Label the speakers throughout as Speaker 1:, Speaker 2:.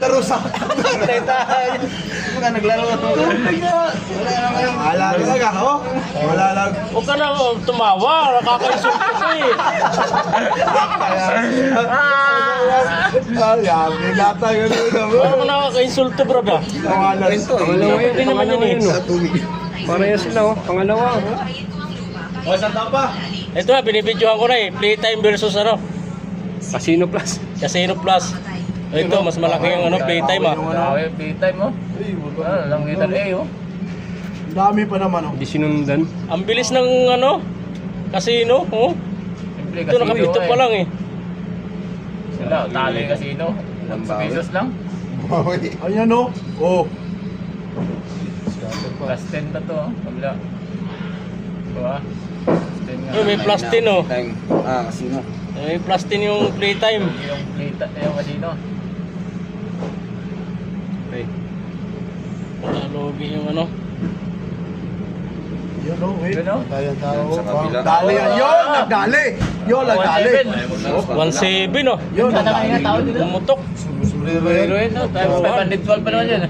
Speaker 1: Laro sa mga naglaro. Wala lang ako. Wala lang.
Speaker 2: Huwag ka na tumawa, nakaka-insulto ko eh.
Speaker 1: Yabi lata ganun naman.
Speaker 2: Parang ka nakaka-insulto, bro ba?
Speaker 1: Pangalan ito.
Speaker 2: Hindi naman yun eh.
Speaker 3: Parehas sila oh. Pangalawa.
Speaker 1: O, saan pa?
Speaker 2: Ito na, binibidyohan ko na eh. Playtime versus ano?
Speaker 3: Casino Plus.
Speaker 2: Casino Plus. Ito, mas malaki yung ano, playtime ah.
Speaker 4: Okay, playtime mo. Lang kita oh.
Speaker 1: Dami pa naman oh.
Speaker 3: Hindi sinundan.
Speaker 2: Ang bilis ng ano, casino, oh.
Speaker 4: Siyempre,
Speaker 2: Ito, nakapito pa lang eh.
Speaker 4: Sila, talo yung casino. 1 pesos lang.
Speaker 1: Ayan oh. Oh.
Speaker 4: Plus 10 na to, kabila. Diba? Plus 10 nga.
Speaker 2: May plus 10 oh.
Speaker 3: Casino.
Speaker 2: May plus 10 yung playtime.
Speaker 4: Yung casino.
Speaker 3: Okay.
Speaker 2: Logi yung ano.
Speaker 1: Yun oh, wait.
Speaker 4: Yun, oh.
Speaker 1: Tayo tao.
Speaker 3: Sa kabila.
Speaker 1: Dali yan. Yun, nagdali. Yun, nagdali.
Speaker 2: 1.7 oh.
Speaker 1: Yun, nagdali.
Speaker 2: Pumutok.
Speaker 4: Pero yun, no? 512 pa naman yun.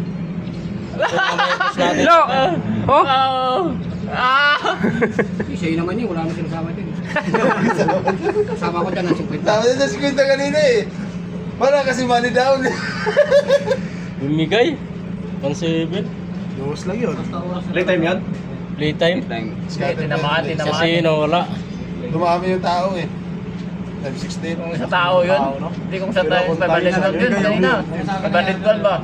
Speaker 2: Natin.
Speaker 3: Lo! Oh!
Speaker 5: Sa'yo naman yun, wala naman sinasama din. Kasama ko dyan ng 50.
Speaker 1: Tama din sa 50 kanina eh. Para kasi money down.
Speaker 2: Bumigay. 1.7.
Speaker 1: Duwas lang yun.
Speaker 3: Playtime yan?
Speaker 2: Playtime.
Speaker 4: Tinamaan.
Speaker 2: Casino, wala.
Speaker 1: Dumami yung tao eh. Time 16.
Speaker 4: Kung sa tao yun, hindi kung sa tayo, 512 yun, kanina. 512 ba?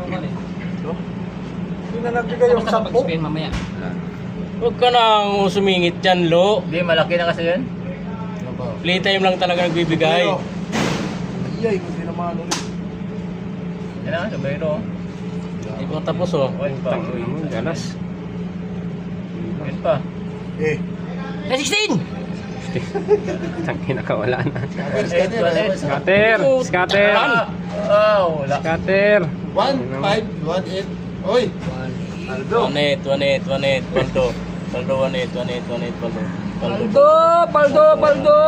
Speaker 1: Hindi na nagbigay yung 10.
Speaker 5: Explain mamaya.
Speaker 2: Huwag ka nang sumingit dyan, Lo.
Speaker 4: Hindi, malaki na kasi yun.
Speaker 2: Playtime lang talaga nagbibigay.
Speaker 1: Ay, hindi naman ulit.
Speaker 4: Yan na, sabayro.
Speaker 2: Hindi pa tapos oh.
Speaker 4: Wait pa.
Speaker 3: Tangin naman, galas.
Speaker 4: Wait pa.
Speaker 1: Eh.
Speaker 2: 16!
Speaker 3: Tangin na kawala na.
Speaker 4: Scatter.
Speaker 3: Scatter! Scatter!
Speaker 4: Oh, wala.
Speaker 3: Scatter!
Speaker 1: 1, 5, 1, 8. Oy! Aldo.
Speaker 2: 1.8, Paldo. Paldo 1.8, Paldo.
Speaker 3: Paldo! Paldo! Paldo!